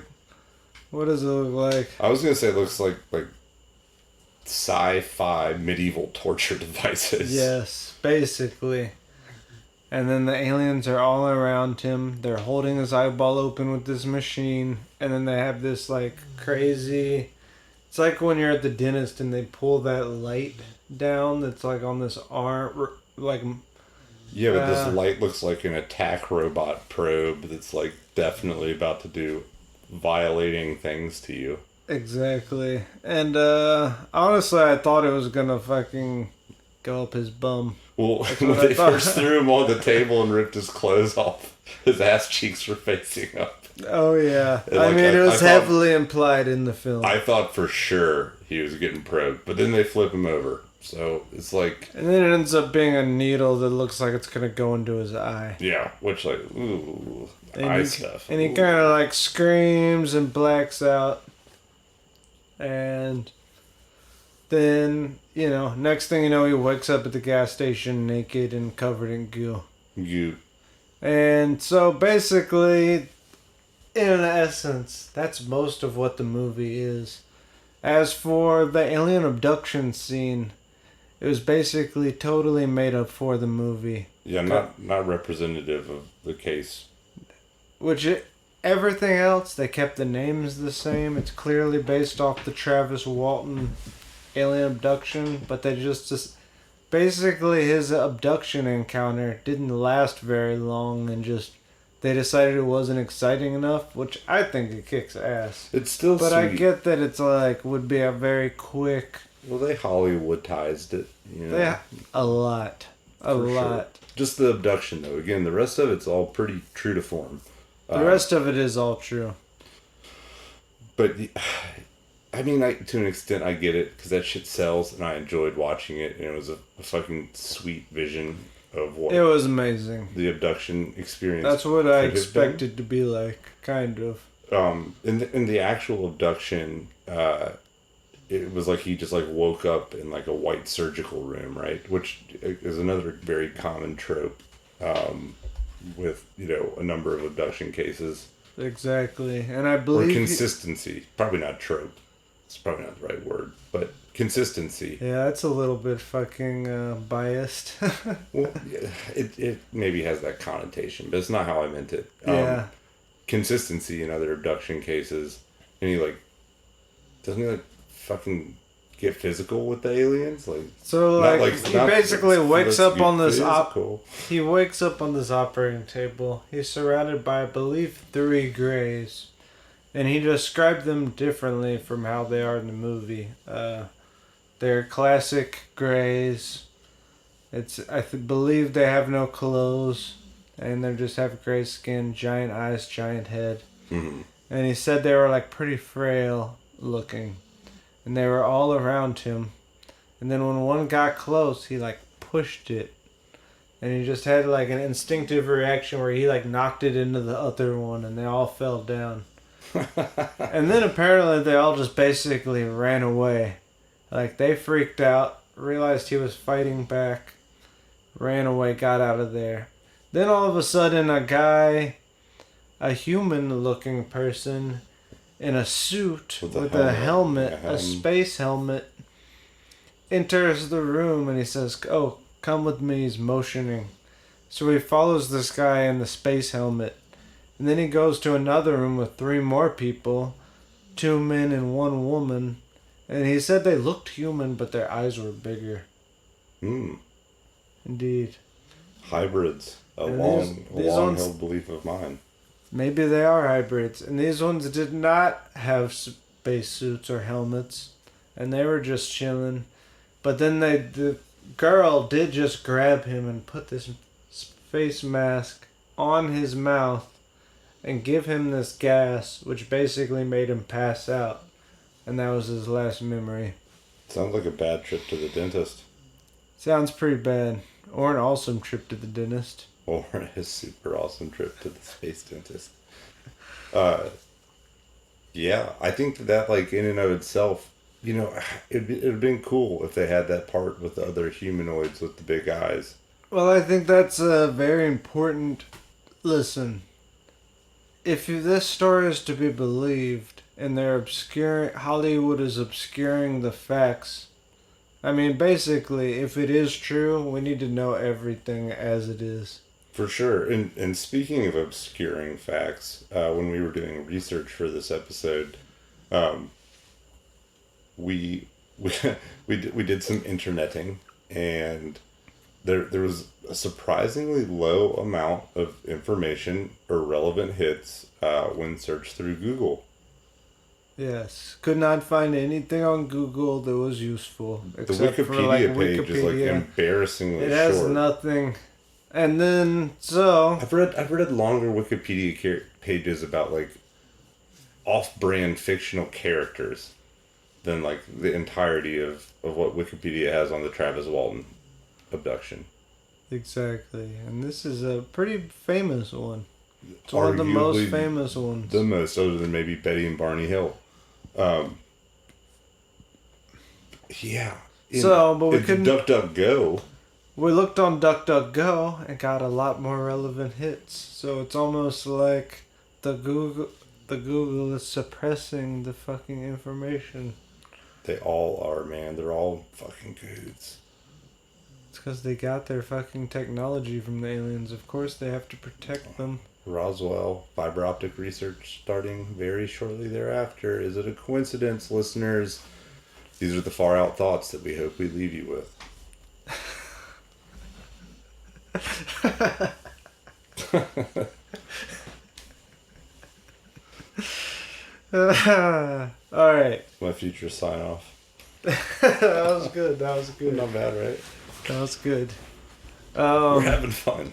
What does it look like? I was gonna say it looks like sci-fi medieval torture devices. Yes, basically. And then the aliens are all around him. They're holding his eyeball open with this machine. And then they have this like crazy... It's like when you're at the dentist and they pull that light down that's like on this arm. Like... Yeah, but this light looks like an attack robot probe that's like definitely about to do violating things to you. Exactly. And honestly, I thought it was gonna fucking go up his bum. Well, when they first threw him on the table and ripped his clothes off, his ass cheeks were facing up. Oh yeah. I mean, it was heavily implied in the film. I thought for sure he was getting probed, but then they flip him over. So it's like... And then it ends up being a needle that looks like it's gonna go into his eye. Yeah, which like, ooh, eye stuff. And he kind of like screams and blacks out. And then, next thing you know, he wakes up at the gas station naked and covered in goo. Goo. And so basically, in essence, that's most of what the movie is. As for the alien abduction scene, it was basically totally made up for the movie. Yeah, not representative of the case. Everything else, they kept the names the same. It's clearly based off the Travis Walton alien abduction, but they just basically his abduction encounter didn't last very long, and they decided it wasn't exciting enough, which I think it kicks ass. It's still but sweet. I get that it's like would be a very quick. Well, they Hollywoodized it, a lot. Sure. Just the abduction, though. Again, the rest of it's all pretty true to form. The rest of it is all true. But, I mean, to an extent, I get it, because that shit sells, and I enjoyed watching it, and it was a fucking sweet vision of what... It was amazing. The abduction experience. That's what I expected to be like, kind of. In the actual abduction, it was like he just like woke up in like a white surgical room, right? Which is another very common trope with, you know, a number of abduction cases. Exactly. And I Or believe... consistency. Probably not trope. It's probably not the right word. But consistency. Yeah, it's a little bit fucking biased. Well, yeah, it maybe has that connotation, but it's not how I meant it. Yeah. Consistency in other abduction cases. And he like... Doesn't he like fucking get physical with the aliens? Like, So like he basically wakes up on this he wakes up on this operating table. He's surrounded by, I believe, 3 greys, and he described them differently from how they are in the movie. They're classic greys. Believe they have no clothes, and they just have gray skin, giant eyes, giant head. Mm-hmm. And he said they were like pretty frail looking. And they were all around him. And then when one got close, he like pushed it. And he just had like an instinctive reaction where he like knocked it into the other one and they all fell down. And then apparently they all just basically ran away. Like they freaked out, realized he was fighting back, ran away, got out of there. Then all of a sudden a human looking person in a suit with a helmet, a space helmet, enters the room and he says, "Oh, come with me." He's motioning. So he follows this guy in the space helmet. And then he goes to another room with 3 more people, 2 men and 1 woman. And he said they looked human, but their eyes were bigger. Hmm. Indeed. Hybrids. A And long-held belief of mine. Maybe they are hybrids. And these ones did not have spacesuits or helmets. And they were just chilling. But then the girl did just grab him and put this face mask on his mouth and give him this gas, which basically made him pass out. And that was his last memory. Sounds like a bad trip to the dentist. Sounds pretty bad. Or an awesome trip to the dentist. Or a super awesome trip to the space dentist. Yeah, I think that like in and of itself, you know, it'd have been cool if they had that part with the other humanoids with the big eyes. Well, I think that's a very important... Listen, if this story is to be believed, and Hollywood is obscuring the facts, I mean, basically, if it is true, we need to know everything as it is. For sure. And speaking of obscuring facts, when we were doing research for this episode, we did some interneting, and there was a surprisingly low amount of information or relevant hits when searched through Google. Yes, could not find anything on Google that was useful. The Wikipedia page is like embarrassingly short. It has nothing. And then, so... I've read longer Wikipedia pages about like off-brand fictional characters than like the entirety of what Wikipedia has on the Travis Walton abduction. Exactly. And this is a pretty famous one. It's one of the most famous ones. The most, other than maybe Betty and Barney Hill. Yeah. But we couldn't... DuckDuckGo. We looked on DuckDuckGo and got a lot more relevant hits. So it's almost like the Google is suppressing the fucking information. They all are, man. They're all fucking goods. It's because they got their fucking technology from the aliens. Of course they have to protect them. Roswell, fiber optic research starting very shortly thereafter. Is it a coincidence, listeners? These are the far out thoughts that we hope we leave you with. Alright. My future sign off. That was good. Not bad, right? That was good. We're having fun.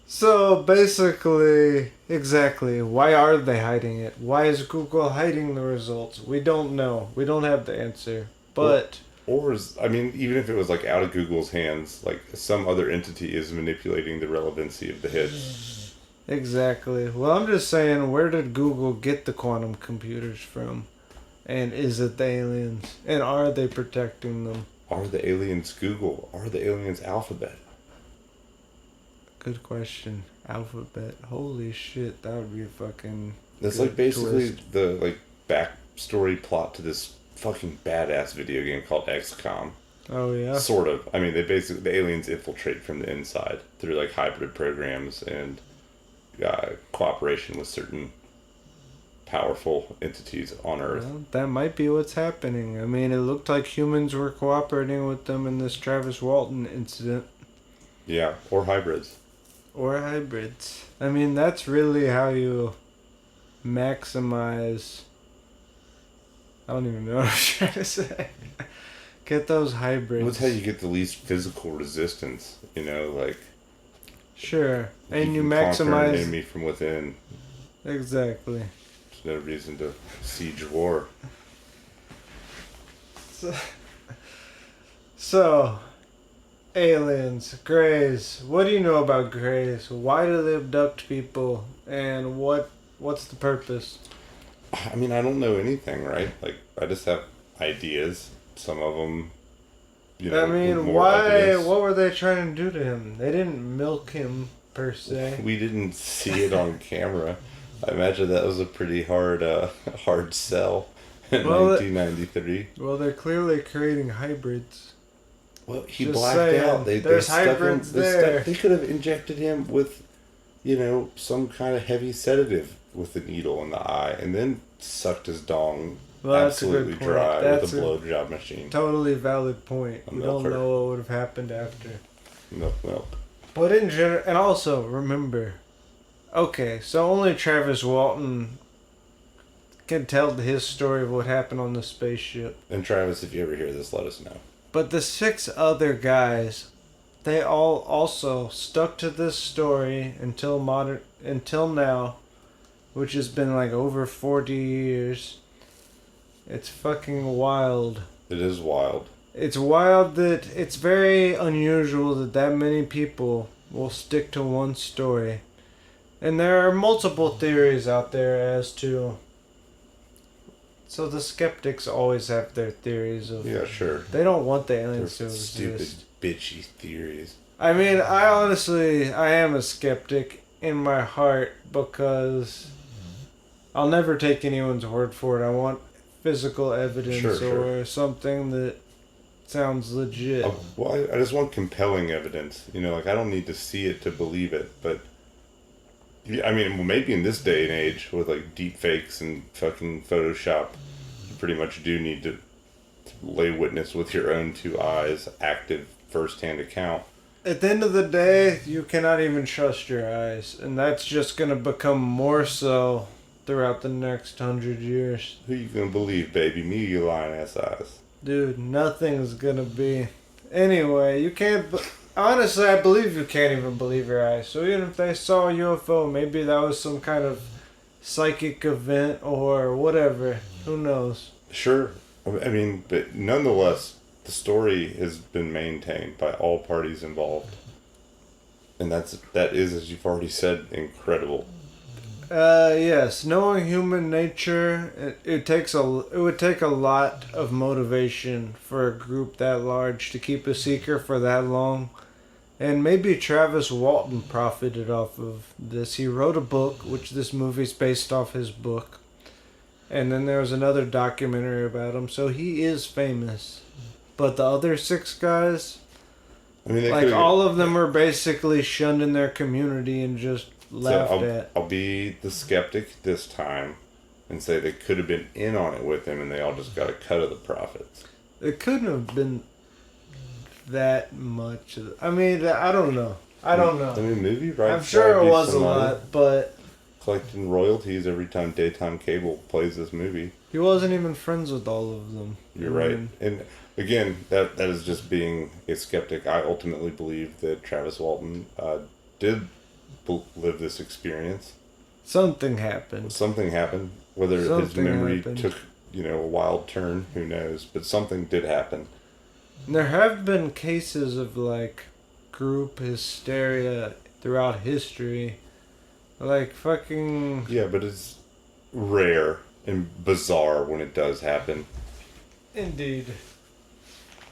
So basically, exactly, why are they hiding it? Why is Google hiding the results? We don't know. We don't have the answer. But... even if it was like out of Google's hands, like some other entity is manipulating the relevancy of the hits. Exactly. Well, I'm just saying, where did Google get the quantum computers from? And is it the aliens? And are they protecting them? Are the aliens Google? Are the aliens Alphabet? Good question. Alphabet. Holy shit, that would be a fucking. That's good like basically twist. the like backstory plot to this fucking badass video game called XCOM. Oh yeah. Sort of. I mean, the aliens infiltrate from the inside through like hybrid programs and cooperation with certain powerful entities on Earth. Well, that might be what's happening. I mean, it looked like humans were cooperating with them in this Travis Walton incident. Yeah, or hybrids. Or hybrids. I mean, that's really how you maximize. I don't even know what I'm trying to say. Get those hybrids. That's how you get the least physical resistance, you know, like. Sure. And you can conquer an maximize. enemy from within. Exactly. There's no reason to siege war. So, aliens, Greys. What do you know about Greys? Why do they abduct people? And what's the purpose? I mean, I don't know anything, right? Like, I just have ideas. Some of them, you know. I mean, with more why? evidence. What were they trying to do to him? They didn't milk him per se. We didn't see it on camera. I imagine that was a pretty hard sell in Well, 1993. Well, they're clearly creating hybrids. Well, he Just blacked saying, out. there's stuck him. hybrids there. They could have injected him with, you know, some kind of heavy sedative with the needle in the eye, and then sucked his dong Well, that's a good absolutely point. dry That's with a blowjob machine. Totally valid point. A We don't milker. know what would have happened after. Milk. But in general, and also remember, okay, so only Travis Walton can tell his story of what happened on the spaceship. And Travis, if you ever hear this, let us know. But the 6 other guys, they all also stuck to this story until now, which has been like over 40 years. It's fucking wild. It is wild. It's wild that it's very unusual that many people will stick to one story. And there are multiple theories out there as to. So the skeptics always have their theories of. Yeah, sure. They don't want the They're aliens to stupid, exist. bitchy theories. I mean, I am a skeptic in my heart because I'll never take anyone's word for it. I want physical evidence Sure. or something that sounds legit. Well, I just want compelling evidence. You know, like, I don't need to see it to believe it, but. Yeah, I mean, well, maybe in this day and age with like deep fakes and fucking Photoshop, you pretty much do need to lay witness with your own 2 eyes, active first-hand account. At the end of the day, you cannot even trust your eyes, and that's just gonna become more so throughout the next 100 years. Who you gonna believe, baby? Me, or your lying ass eyes? Dude, nothing's gonna be. Anyway, you can't. Honestly, I believe you can't even believe your eyes. So even if they saw a UFO, maybe that was some kind of psychic event or whatever. Who knows? Sure. I mean, but nonetheless, the story has been maintained by all parties involved. And that is, as you've already said, incredible. Yes. Knowing human nature, it would take a lot of motivation for a group that large to keep a secret for that long. And maybe Travis Walton profited off of this. He wrote a book, which this movie's based off his book. And then there was another documentary about him, so he is famous. But the other 6 guys, I mean, like all of them are basically shunned in their community and just laughed at. I'll be the skeptic this time and say they could have been in on it with him and they all just got a cut of the profits. It couldn't have been that much. I mean, I don't know. I don't know. I mean, movie rights. I'm sure it was a some money. lot, but Collecting royalties every time daytime cable plays this movie. he wasn't even friends with all of them. You're right. And again, that is just being a skeptic. I ultimately believe that Travis Walton did live this experience. Something happened. Something happened. Whether his Something memory happened. took, a wild turn, who knows? But something did happen. There have been cases of like group hysteria throughout history. Like fucking Yeah, but it's rare. and bizarre when it does happen. Indeed.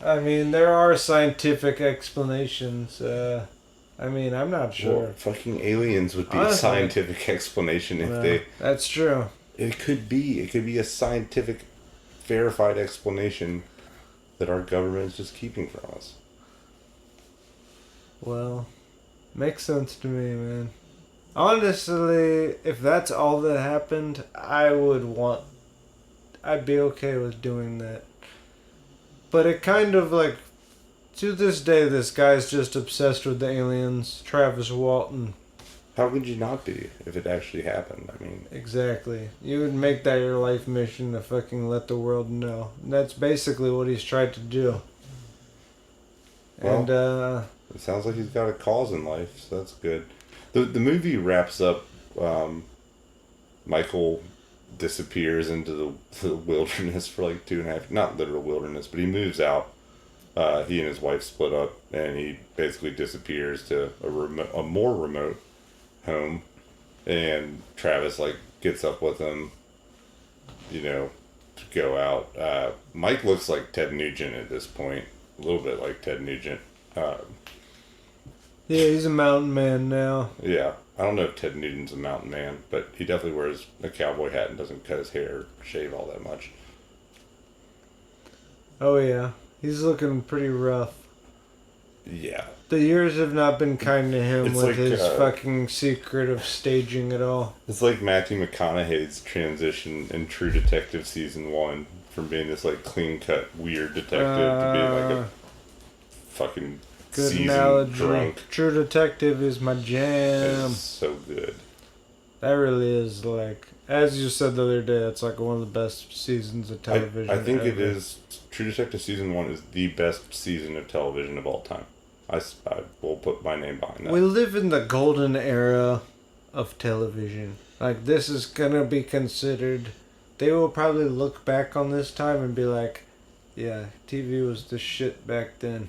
I mean, there are scientific explanations. I'm not sure. Well, fucking aliens would be Honestly, a scientific explanation if they. That's true. It could be. It could be a scientific, verified explanation that our government is just keeping from us. Well, makes sense to me, man. Honestly, if that's all that happened, I'd be okay with doing that. But it kind of like, to this day, this guy's just obsessed with the aliens. Travis Walton. How could you not be if it actually happened? I mean, Exactly. You would make that your life mission to fucking let the world know. And that's basically what he's tried to do. Well, And, it sounds like he's got a cause in life, so that's good. The movie wraps up. Michael disappears into the wilderness for like 2.5, not literal wilderness, but he moves out. He and his wife split up, and he basically disappears to a more remote home. And Travis like gets up with him, to go out. Mike looks like Ted Nugent at this point, a little bit like Ted Nugent. yeah, he's a mountain man now. Yeah, I don't know if Ted Nugent's a mountain man, but he definitely wears a cowboy hat and doesn't cut his hair or shave all that much. Oh, yeah. He's looking pretty rough. Yeah. The years have not been kind to him It's with like, his fucking secret of staging it all. It's like Matthew McConaughey's transition in True Detective Season 1 from being this like clean-cut, weird detective to being like a fucking Good seasoned analogy. drunk. True Detective is my jam. It's so good. That really is like, as you said the other day, it's like one of the best seasons of television. I think it ever. is. True Detective Season 1 is the best season of television of all time. I will put my name behind that. We live in the golden era of television. Like, this is gonna be considered. They will probably look back on this time and be like, yeah, TV was the shit back then.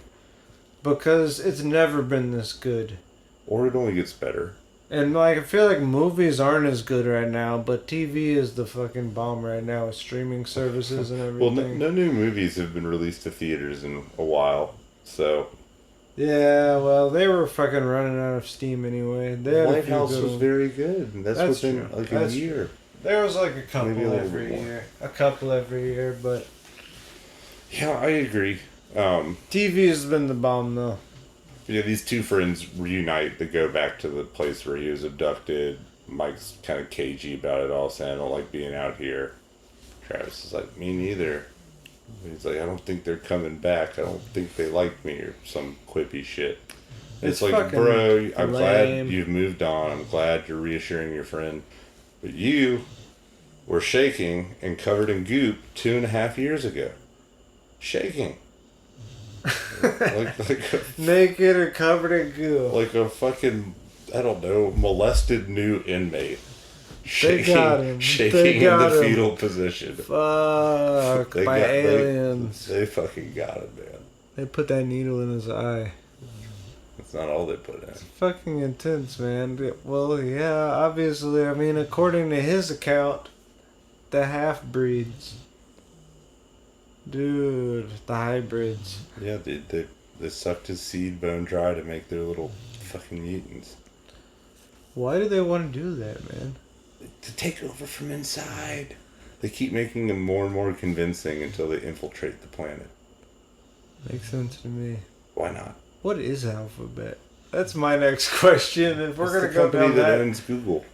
Because it's never been this good. Or it only gets better. And, like, I feel like movies aren't as good right now, but TV is the fucking bomb right now with streaming services and Well, everything. no new movies have been released to theaters in a while, so... Yeah, well, they were fucking running out of steam anyway. They had a White few House good was ones. very good, and that's within true. like That's a year. There was like a couple Maybe a little every bit more. year. A couple every year, but Yeah, I agree. TV has been the bomb though. Yeah, these two friends reunite. They go back to the place where he was abducted. Mike's kind of cagey about it all, saying, I don't like being out here. Travis is like, me neither. He's like, I don't think they're coming back. I don't think they like me, or some quippy shit. It's like, fucking bro, I'm lame. glad you've moved on. I'm glad you're reassuring your friend. But you were shaking and covered in goop 2.5 years ago. Shaking. like a Naked or covered in goo. like a fucking, I don't know, molested new inmate. Shaking, got him. shaking They in got the him. fetal position. Fuck They by got- they- aliens. They fucking got him, man. They put that needle in his eye. That's not all they put in. Fucking intense, man. Well, yeah, obviously. I mean, according to his account, the half breeds. Dude, the hybrids. Yeah, they sucked his seed bone dry to make their little fucking mutants. Why do they want to do that, man? To take over from inside. They keep making them more and more convincing until they infiltrate the planet. Makes sense to me. Why not? What is Alphabet? That's my next question. If we're It's gonna the go company down that that, owns Google.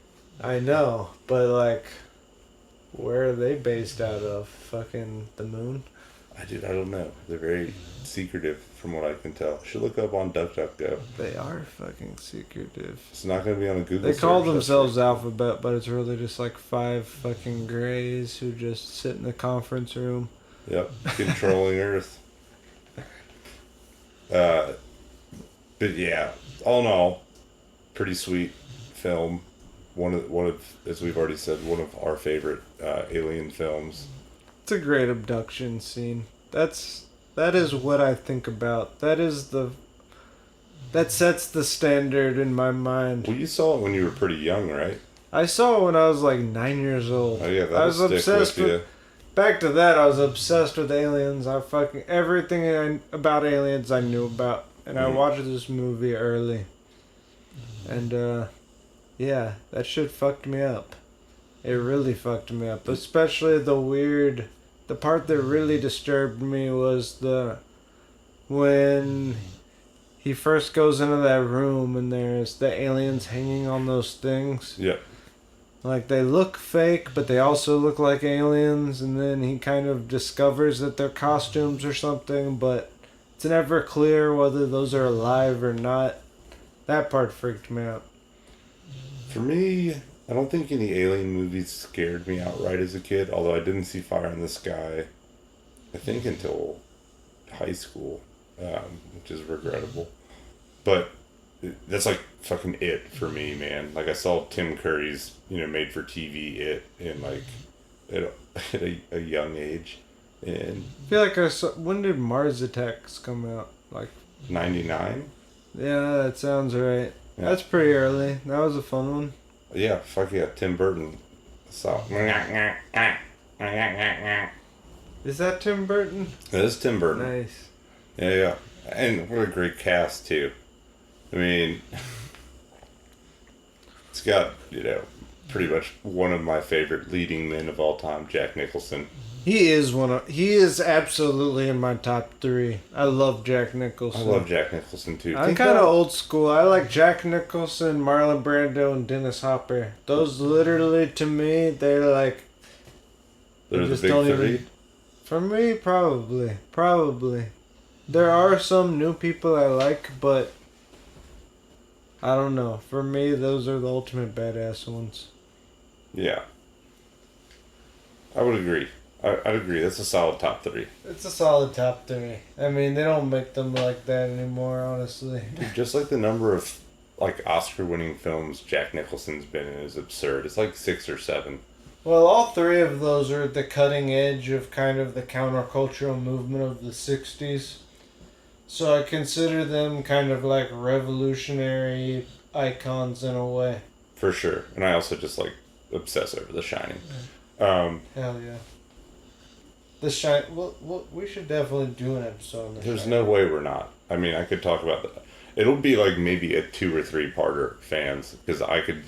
I know, but like, where are they based out of? Fucking the moon? I don't know. They're very secretive from what I can tell. Should look up on DuckDuckGo. They are fucking secretive. It's not going to be on a Google They call search, that's themselves right. Alphabet, but it's really just like 5 fucking grays who just sit in the conference room. Yep, controlling Earth. But yeah, all in all, pretty sweet film. One of as we've already said, one of our favorite alien films. It's a great abduction scene. That is what I think about. That sets the standard in my mind. Well, you saw it when you were pretty young, right? I saw it when I was like 9 years old. Oh yeah, I was that'll stick obsessed with you. Back to that, I was obsessed with aliens. I fucking everything about aliens I knew about, and I watched this movie early. And yeah, that shit fucked me up. It really fucked me up. Especially the part that really disturbed me was when he first goes into that room and there's the aliens hanging on those things. Yep. Like, they look fake, but they also look like aliens, and then he kind of discovers that they're costumes or something, but it's never clear whether those are alive or not. That part freaked me out. For me, I don't think any alien movies scared me outright as a kid, although I didn't see Fire in the Sky, I think, until high school, which is regrettable. But that's like fucking it for me, man. Like, I saw Tim Curry's, made for TV It in like at a young age, and I feel like when did Mars Attacks come out? Like 99. Yeah, that sounds right. Yeah. That's pretty early. That was a fun one. Yeah, fuck yeah, Tim Burton. So Is that Tim Burton? it is Tim Burton. Nice. Yeah, and what a great cast too. I mean, it's got pretty much one of my favorite leading men of all time, Jack Nicholson. He is absolutely in my top 3. I love Jack Nicholson. I love Jack Nicholson too. I'm kind of old school. I like Jack Nicholson, Marlon Brando, and Dennis Hopper. Those literally, to me, they're like... They're the just big don't 3? For me, probably. There are some new people I like, but I don't know. For me, those are the ultimate badass ones. Yeah. I would agree. I'd agree. That's a solid top 3. It's a solid top 3. I mean, they don't make them like that anymore, honestly. Just like the number of like Oscar-winning films Jack Nicholson's been in is absurd. It's like 6 or 7. Well, all 3 of those are at the cutting edge of kind of the countercultural movement of the 60s. So I consider them kind of like revolutionary icons in a way. For sure. And I also just like obsess over The Shining. Hell yeah. We should definitely do an episode on The There's Shining. no way we're not. I mean, I could talk about that. It'll be like maybe a 2 or 3 parter, fans, because I could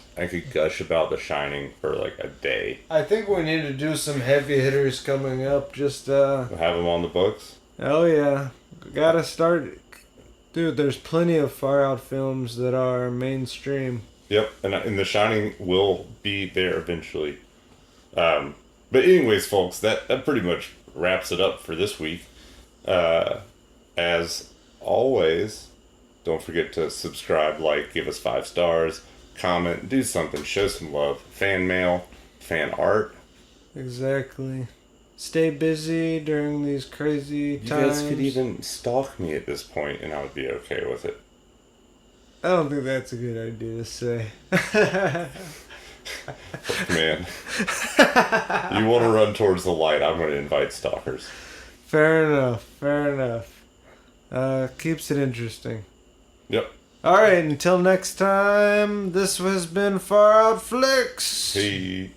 gush about The Shining for like a day. I think we need to do some heavy hitters coming up. Just Have them on the books. Oh yeah, gotta start. Dude, there's plenty of far out films that are mainstream. Yep, and The Shining will be there eventually. But anyways, folks, that pretty much wraps it up for this week. As always, don't forget to subscribe, like, give us 5 stars, comment, do something, show some love. Fan mail, fan art. Exactly. Stay busy during these crazy You times. guys could even stalk me at this point, and I would be okay with it. I don't think that's a good idea to say. Man, you want to run towards the light, I'm going to invite stalkers. Fair enough. Keeps it interesting. Yep. Alright, until next time, this has been Far Out Flicks. Hey.